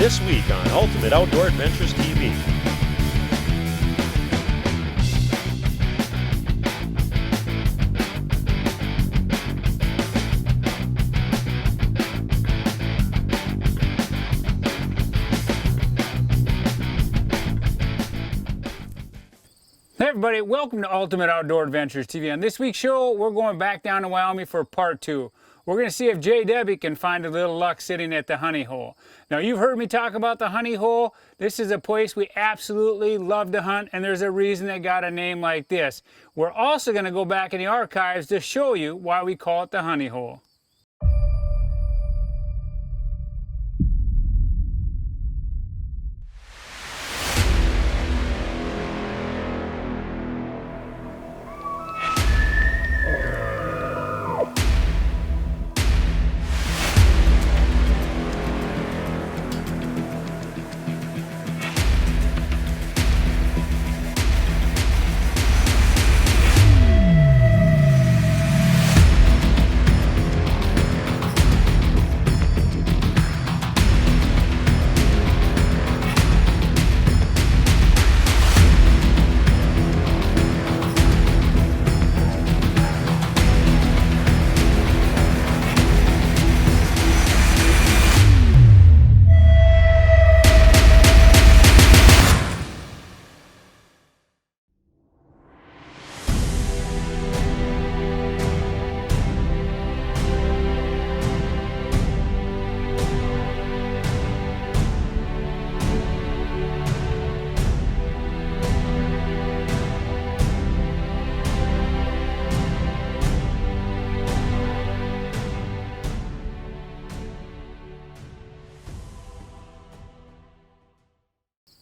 This week on Ultimate Outdoor Adventures TV. Hey everybody, welcome to Ultimate Outdoor Adventures TV. On this week's show, we're going back down to Wyoming for part 2. We're going to see if JW can find a little luck sitting at the honey hole. Now you've heard me talk about the honey hole. This is a place we absolutely love to hunt, and there's a reason it got a name like this. We're also going to go back in the archives to show you why we call it the honey hole.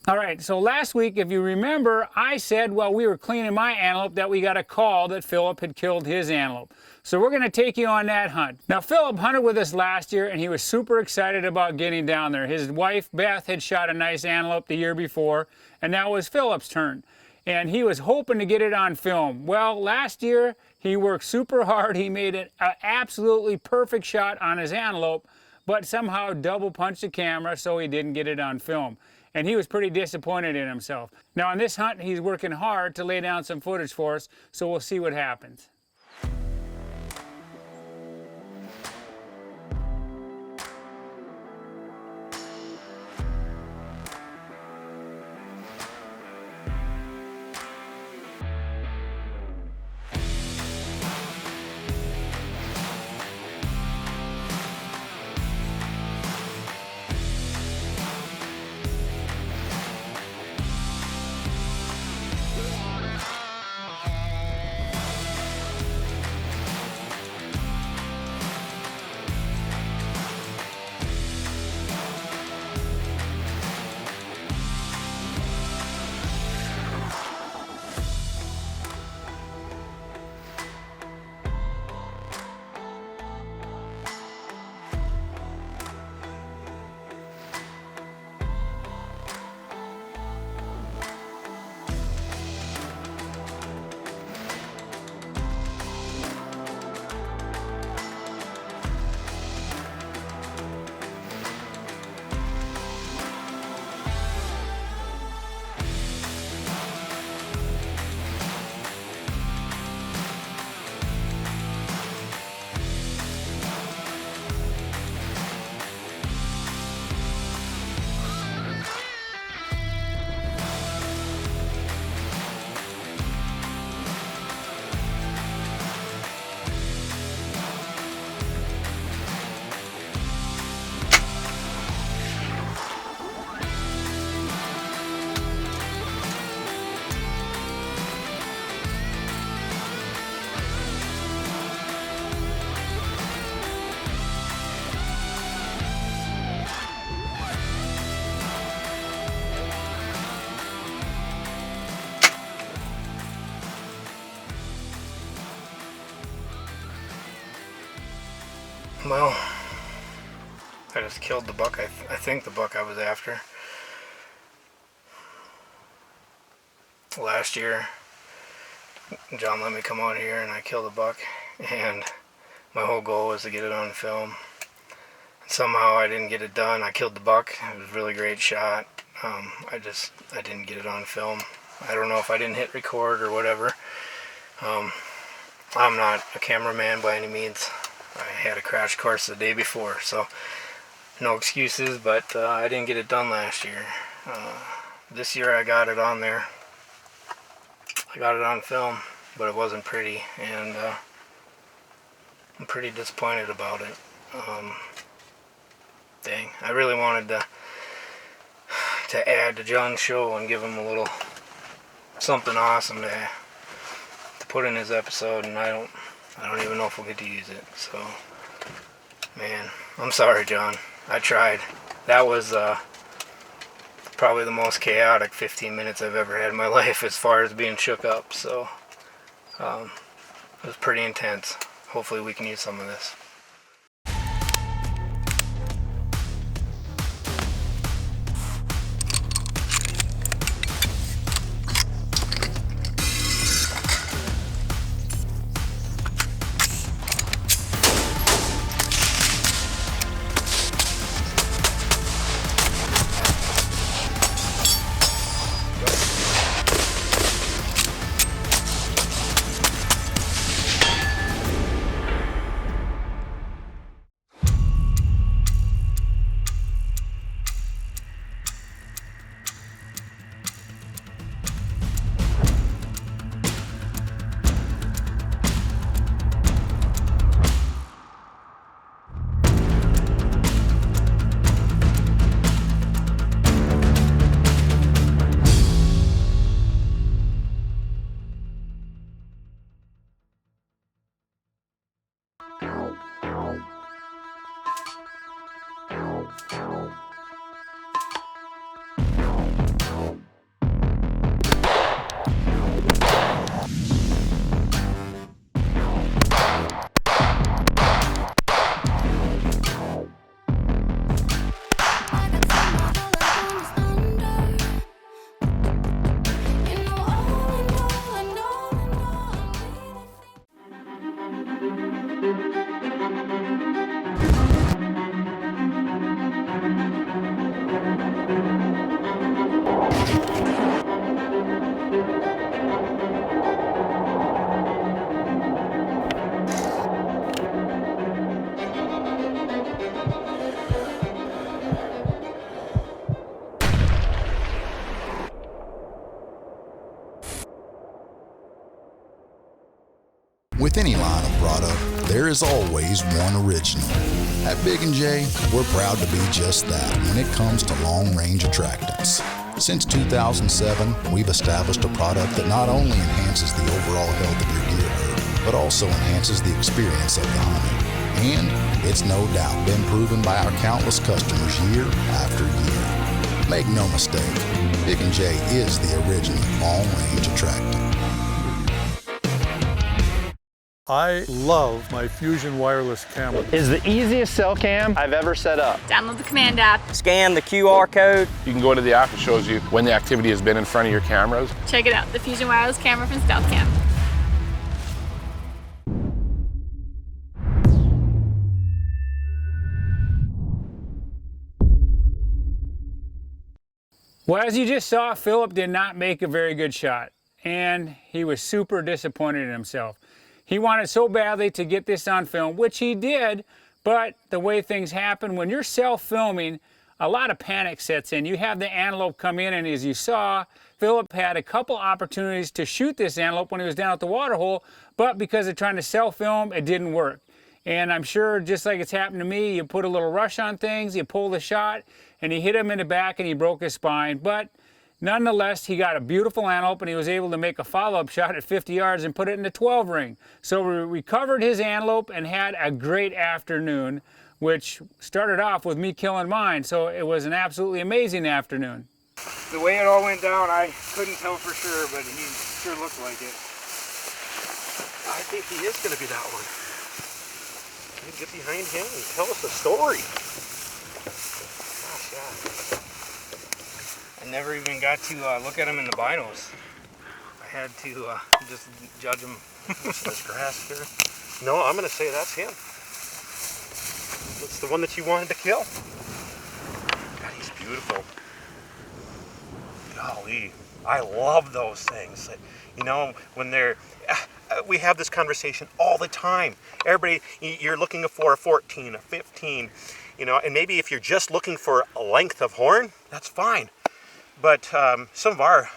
All right, so last week, if you remember, I said while we were cleaning my antelope that we got a call that Philip had killed his antelope. So we're gonna take you on that hunt. Now, Philip hunted with us last year and he was super excited about getting down there. His wife, Beth, had shot a nice antelope the year before, and now it was Philip's turn. And he was hoping to get it on film. Well, last year, he worked super hard. He made an absolutely perfect shot on his antelope, but somehow double punched the camera, so he didn't get it on film. And he was pretty disappointed in himself. Now on this hunt, he's working hard to lay down some footage for us, so we'll see what happens. Well, I just killed the buck. I think the buck I was after. Last year, John let me come out here and I killed a buck, and my whole goal was to get it on film. somehow I didn't get it done. I killed the buck. It was a really great shot. I didn't get it on film. I don't know if I didn't hit record or whatever. I'm not a cameraman by any means. I had a crash course the day before, so no excuses, but I didn't get it done last year. This year I got it on there. I got it on film, but it wasn't pretty, and I'm pretty disappointed about it. Dang, I really wanted to add to John's show and give him a little something awesome to put in his episode, and I don't even know if we'll get to use it. So, man, I'm sorry, John. I tried. That was probably the most chaotic 15 minutes I've ever had in my life as far as being shook up. So, it was pretty intense. Hopefully we can use some of this. With any line of product, there is always one original. At Big & J, we're proud to be just that when it comes to long-range attractants. Since 2007, we've established a product that not only enhances the overall health of your deer herd, but also enhances the experience of the hunting. And it's no doubt been proven by our countless customers year after year. Make no mistake, Big & J is the original long-range attractant. I love my Fusion wireless camera. It's the easiest cell cam I've ever set up. Download the command app. Scan the QR code. You can go to the app, it shows you when the activity has been in front of your cameras. Check it out, the Fusion wireless camera from Stealth Cam. Well, as you just saw, Philip did not make a very good shot, and he was super disappointed in himself. He wanted so badly to get this on film, which he did, but the way things happen, when you're self-filming, a lot of panic sets in. You have the antelope come in, and as you saw, Philip had a couple opportunities to shoot this antelope when he was down at the water hole, but because of trying to self-film, it didn't work. And I'm sure, just like it's happened to me, you put a little rush on things, you pull the shot, and he hit him in the back and he broke his spine. But nonetheless, he got a beautiful antelope, and he was able to make a follow-up shot at 50 yards and put it in the 12 ring. So we recovered his antelope and had a great afternoon, which started off with me killing mine. So it was an absolutely amazing afternoon. The way it all went down, I couldn't tell for sure, but he sure looked like it. I think he is going to be that one. Get behind him and tell us the story. Gosh, yeah. I never even got to look at him in the binos. I had to just judge him. This grass here. No, I'm going to say that's him. It's the one that you wanted to kill. God, he's beautiful. Golly, I love those things. You know, when they're, we have this conversation all the time. Everybody, you're looking for a 14, a 15, you know, and maybe if you're just looking for a length of horn, that's fine. But some of our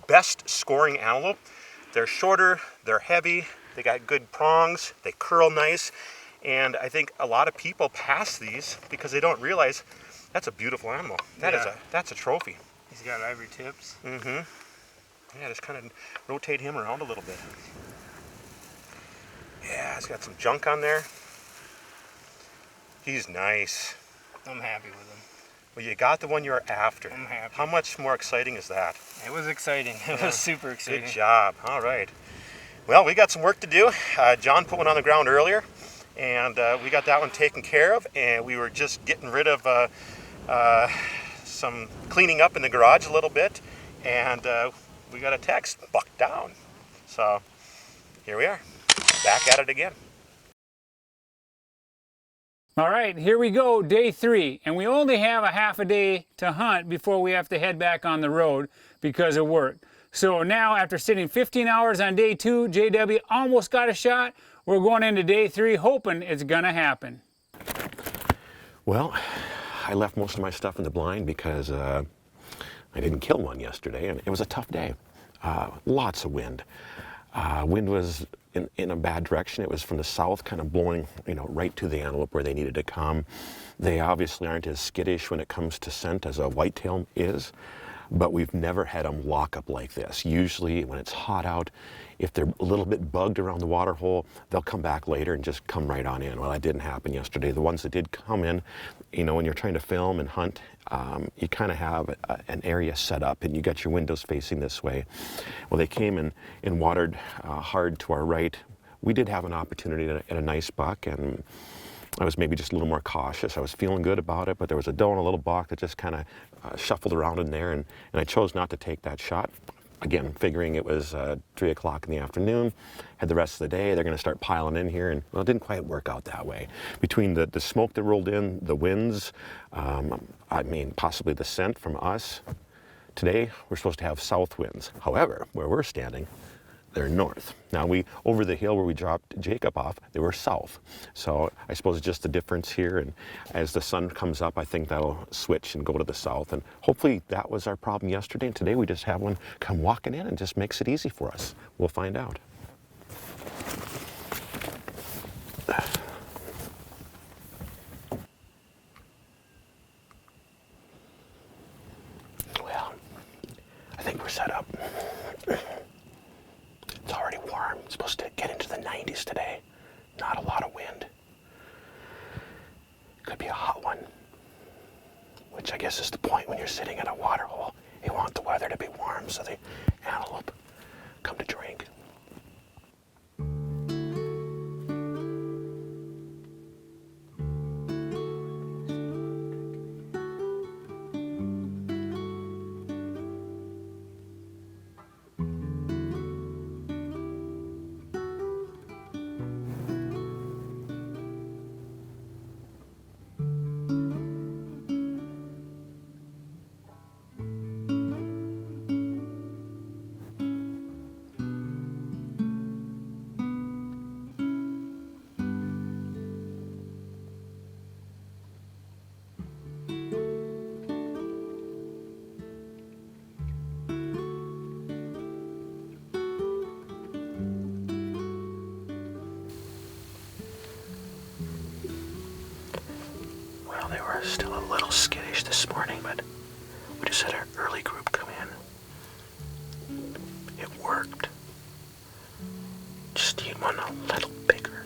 best scoring antelope, they're shorter, they're heavy, they got good prongs, they curl nice, and I think a lot of people pass these because they don't realize that's a beautiful animal. That's a trophy. He's got ivory tips. Mm-hmm. Yeah, just kind of rotate him around a little bit. Yeah, it's got some junk on there. He's nice. I'm happy with him. Well, you got the one you're after. I'm happy. How much more exciting is that? It was exciting. It was super exciting. Good job. All right. Well, we got some work to do. John put one on the ground earlier, and we got that one taken care of, and we were just getting rid of some cleaning up in the garage a little bit, and we got a text, buck down. So here we are, back at it again. All right, here we go, day 3, and we only have a half a day to hunt before we have to head back on the road because of work. So now, after sitting 15 hours on day 2, JW almost got a shot. We're going into day 3 hoping it's gonna happen. Well, I left most of my stuff in the blind because I didn't kill one yesterday, and it was a tough day. Lots of wind. Wind was in a bad direction. It was from the south, kind of blowing, right to the antelope where they needed to come. They obviously aren't as skittish when it comes to scent as a whitetail is, but we've never had them lock up like this. Usually when it's hot out, if they're a little bit bugged around the water hole, they'll come back later and just come right on in. Well, that didn't happen yesterday. The ones that did come in, when you're trying to film and hunt, you kind of have an area set up and you got your windows facing this way. Well, they came and watered hard to our right. We did have an opportunity at a nice buck, and I was maybe just a little more cautious. I was feeling good about it, but there was a doe and a little buck that just kind of shuffled around in there, and I chose not to take that shot. Again, figuring it was 3 o'clock in the afternoon, had the rest of the day, they're going to start piling in here, and well, it didn't quite work out that way. Between the smoke that rolled in, the winds, possibly the scent from us, today we're supposed to have south winds. However, where we're standing, they're north. Now, over the hill where we dropped Jacob off, they were south. So I suppose it's just the difference here, and as the sun comes up, I think that'll switch and go to the south, and hopefully that was our problem yesterday, and today we just have one come walking in and just makes it easy for us. We'll find out. Well, I think we're set up. It's already warm. It's supposed to get into the 90s today. Not a lot of wind. Could be a hot one. Which I guess is the point when you're sitting at a water hole. You want the weather to be warm so the antelope come to drink. Well, they were still a little skittish this morning, but we just had our early group come in. It worked. Just need one a little bigger.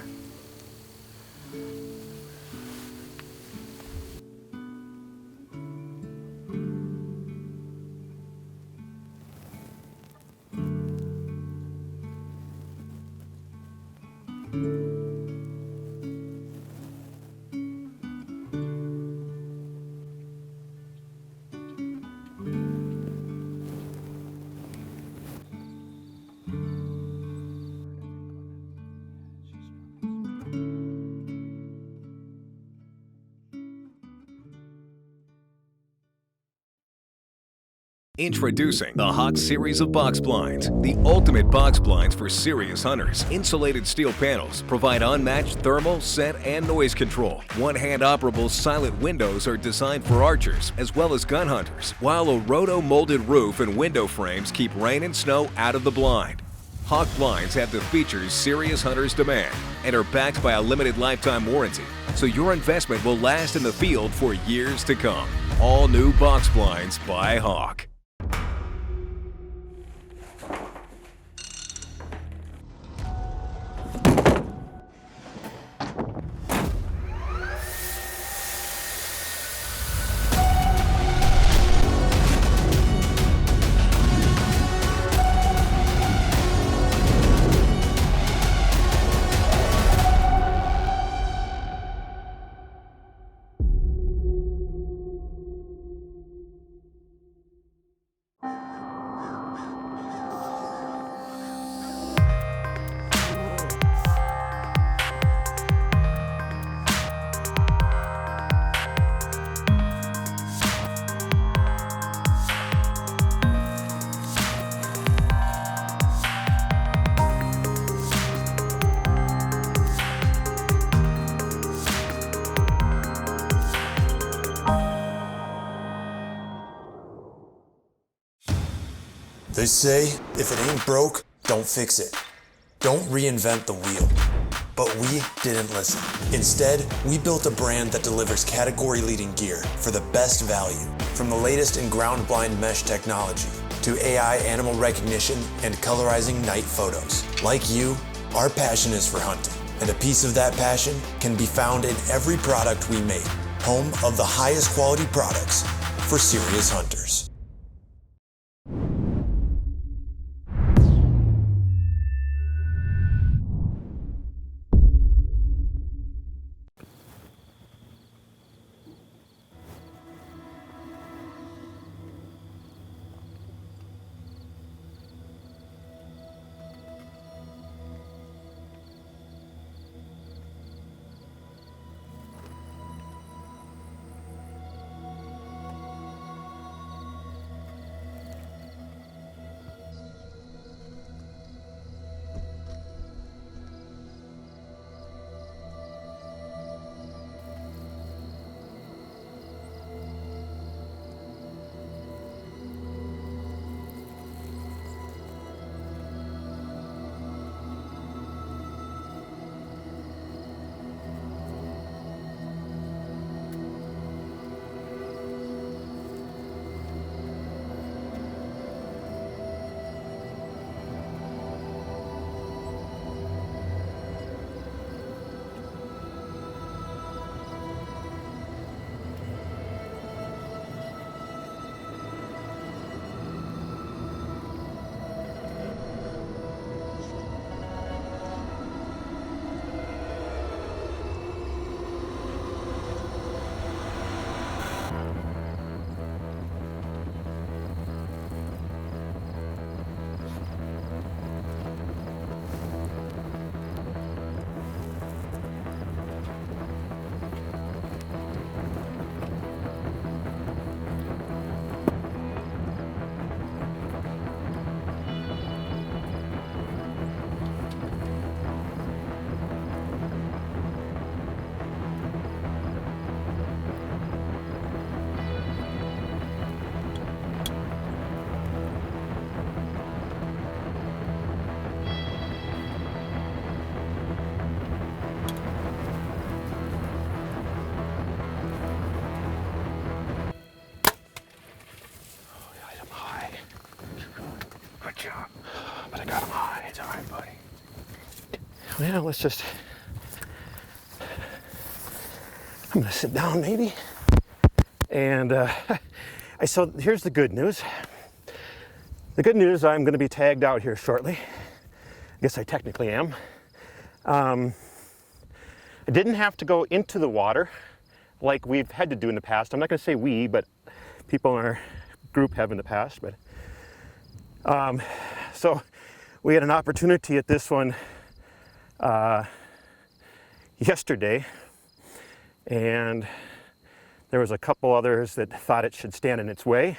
Introducing the Hawk series of box blinds, the ultimate box blinds for serious hunters. Insulated steel panels provide unmatched thermal, scent, and noise control. One-hand operable silent windows are designed for archers as well as gun hunters, while a roto-molded roof and window frames keep rain and snow out of the blind. Hawk blinds have the features serious hunters demand and are backed by a limited lifetime warranty, so your investment will last in the field for years to come. All new box blinds by Hawk. They say, if it ain't broke, don't fix it. Don't reinvent the wheel. But we didn't listen. Instead, we built a brand that delivers category-leading gear for the best value. From the latest in ground blind mesh technology to AI animal recognition and colorizing night photos. Like you, our passion is for hunting. And a piece of that passion can be found in every product we make. Home of the highest quality products for serious hunters. But I got him high. It's all right, buddy. Well, let's just... I'm gonna sit down maybe. And so here's the good news. The good news, I'm gonna be tagged out here shortly. I guess I technically am. I didn't have to go into the water like we've had to do in the past. I'm not gonna say we, but people in our group have in the past. But so we had an opportunity at this one yesterday, and there was a couple others that thought it should stand in its way.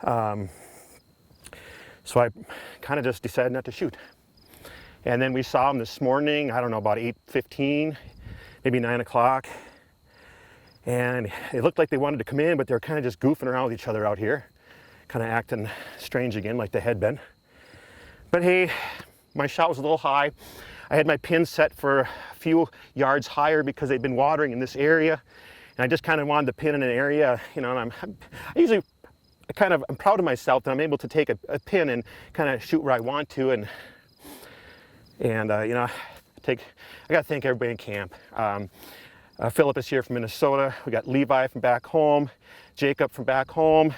So I kind of just decided not to shoot. And then we saw them this morning, I don't know, about 8:15, maybe 9 o'clock. And it looked like they wanted to come in, but they were kind of just goofing around with each other out here, kind of acting strange again like they had been. But hey, my shot was a little high. I had my pin set for a few yards higher because they'd been watering in this area. And I just kind of wanted to pin in an area, you know, and I'm proud of myself that I'm able to take a pin and kind of shoot where I want to. And you know, I got to thank everybody in camp. Philip is here from Minnesota. We got Levi from back home, Jacob from back home,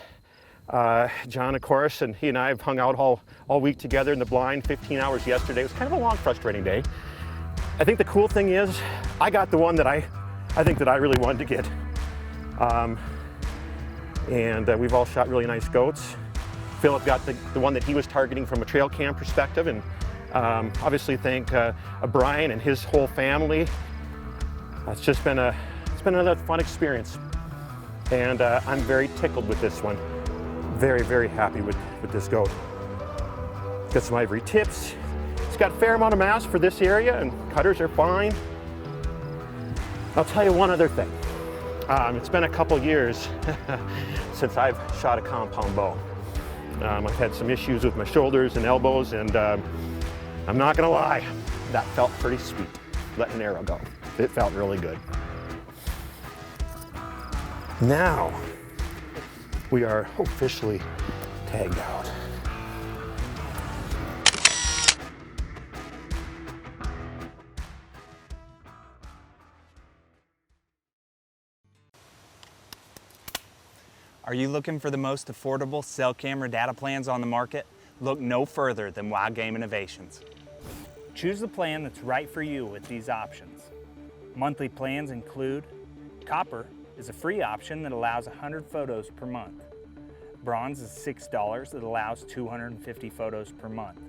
John, of course, and he and I have hung out all week together in the blind, 15 hours yesterday. It was kind of a long, frustrating day. I think the cool thing is I got the one that I think that I really wanted to get. And we've all shot really nice goats. Philip got the one that he was targeting from a trail cam perspective, and obviously thank Brian and his whole family. It's just been another fun experience, and I'm very tickled with this one. Very, very happy with this goat. Got some ivory tips. It's got a fair amount of mass for this area, and cutters are fine. I'll tell you one other thing. It's been a couple years since I've shot a compound bow. I've had some issues with my shoulders and elbows, and I'm not gonna lie, that felt pretty sweet, letting an arrow go. It felt really good. Now, we are officially tagged out. Are you looking for the most affordable cell camera data plans on the market? Look no further than Wild Game Innovations. Choose the plan that's right for you with these options. Monthly plans include Copper is a free option that allows 100 photos per month. Bronze is $6 that allows 250 photos per month.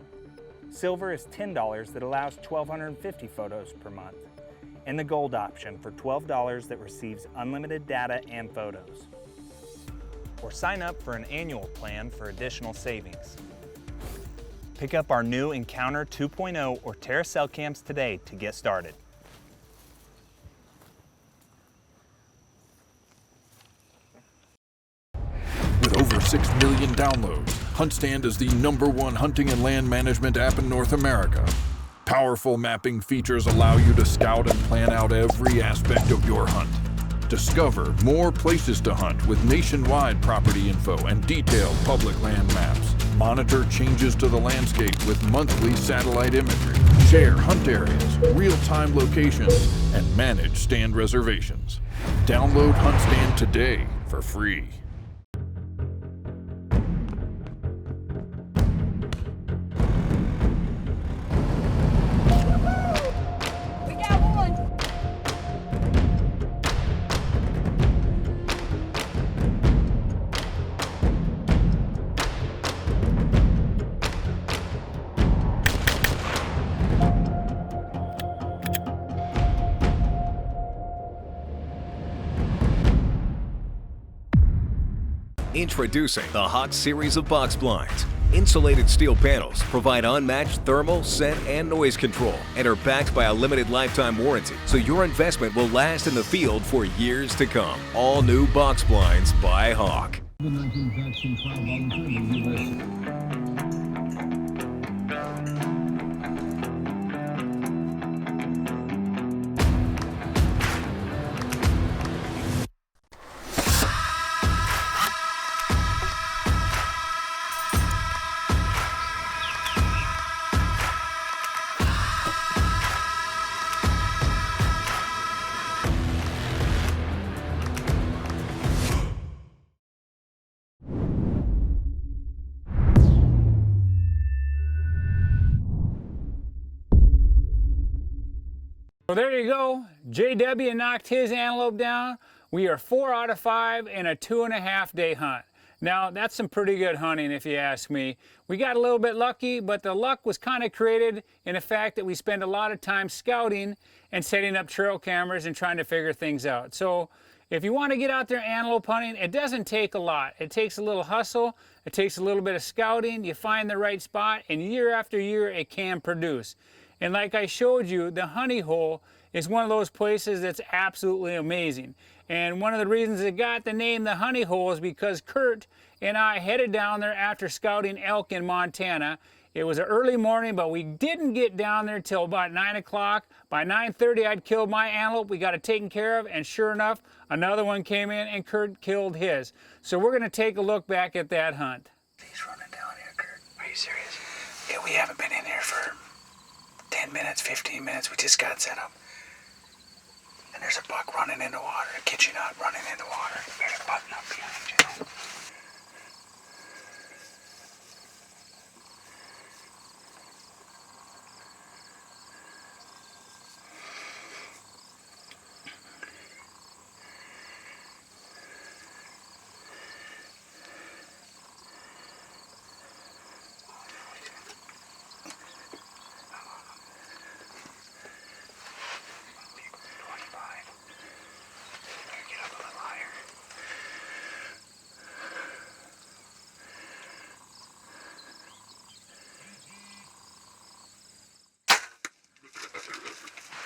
Silver is $10 that allows 1,250 photos per month. And the Gold option for $12 that receives unlimited data and photos. Or sign up for an annual plan for additional savings. Pick up our new Encounter 2.0 or Terra cell cams today to get started. With over 6 million downloads, HuntStand is the #1 hunting and land management app in North America. Powerful mapping features allow you to scout and plan out every aspect of your hunt. Discover more places to hunt with nationwide property info and detailed public land maps. Monitor changes to the landscape with monthly satellite imagery. Share hunt areas, real-time locations, and manage stand reservations. Download HuntStand today for free. Introducing the Hawk series of box blinds. Insulated steel panels provide unmatched thermal, scent, and noise control and are backed by a limited lifetime warranty, so your investment will last in the field for years to come. All new box blinds by Hawk. So there you go. JW knocked his antelope down. We are 4 out of 5 in a 2.5 day hunt. Now that's some pretty good hunting if you ask me. We got a little bit lucky, but the luck was kind of created in the fact that we spend a lot of time scouting and setting up trail cameras and trying to figure things out. So If you want to get out there antelope hunting, it doesn't take a lot. It takes a little hustle, it takes a little bit of scouting, you find the right spot, and year after year it can produce. And like I showed you, the honey hole is one of those places that's absolutely amazing. And one of the reasons it got the name the honey hole is because Kurt and I headed down there after scouting elk in Montana. It was an early morning, but we didn't get down there till about 9 o'clock. By 9:30, I'd killed my antelope. We got it taken care of, and sure enough, another one came in, and Kurt killed his. So we're going to take a look back at that hunt. He's running down here, Kurt. Are you serious? Yeah, we haven't been in here for 10 minutes, 15 minutes. We just got set up. And there's a buck running into water, a kitchen nut running into water. Better button up behind you.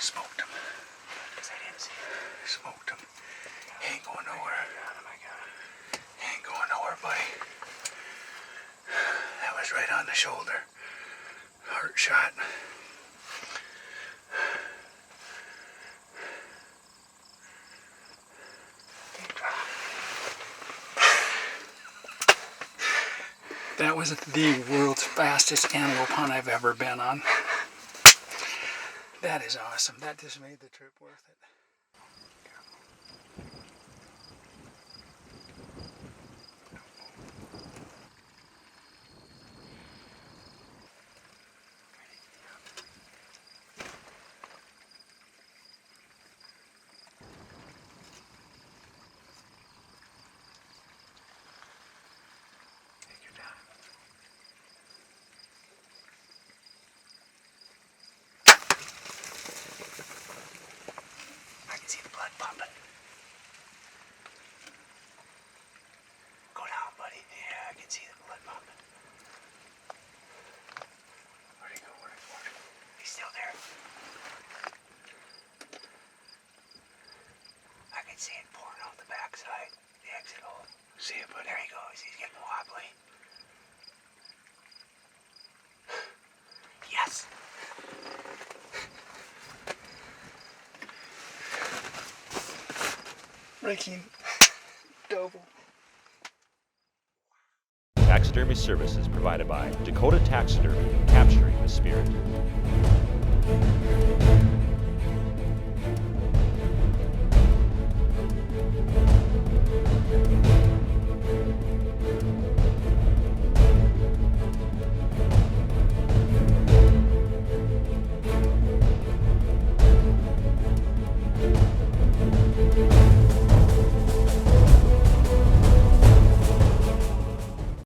Smoked him. Because I didn't see him. Smoked him. He ain't going nowhere. He ain't going nowhere, buddy. That was right on the shoulder. Heart shot. That was the world's fastest antelope hunt I've ever been on. That is awesome. That just made the trip worth it. Take your time. I can see the blood pumping. Go down, buddy. Yeah, I can see the blood pumping. Where'd he go? Where'd he go? He's still there. I can see it pouring out the backside, the exit hole. See it, but there he goes. He's getting wobbly. Yes. Breaking double. Taxidermy services provided by Dakota Taxidermy, capturing the spirit.